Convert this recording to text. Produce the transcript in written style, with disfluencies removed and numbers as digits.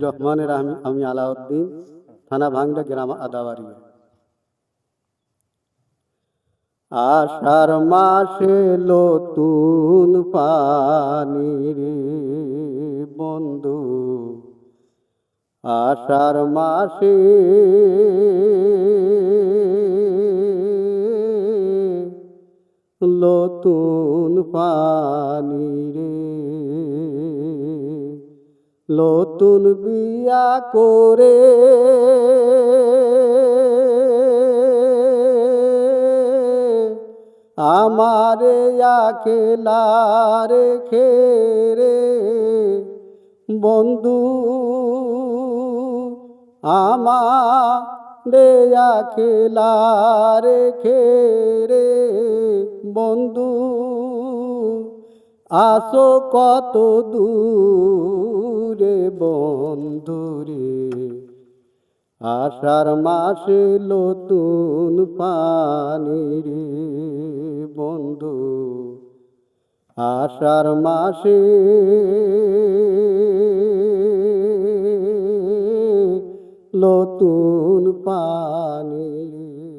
রহমানের আমি আলাউদ্দিন, থানা ভাঙ্গা, গ্রাম আদাবাড়ি। আষাঢ় মাসে নতুন পানি রে বন্ধু, আষাঢ় মাসে নতুন পানি রে, নতুন বিয়া করে আমারে আখেলা রেখে রে বন্ধু, আমারে আখেলা রেখে রে বন্ধু, আসো কত দূরে বন্ধু রে, আষাঢ় মাসে নতুন পানি রে বন্ধু, আষাঢ় মাসে নতুন পানি রে।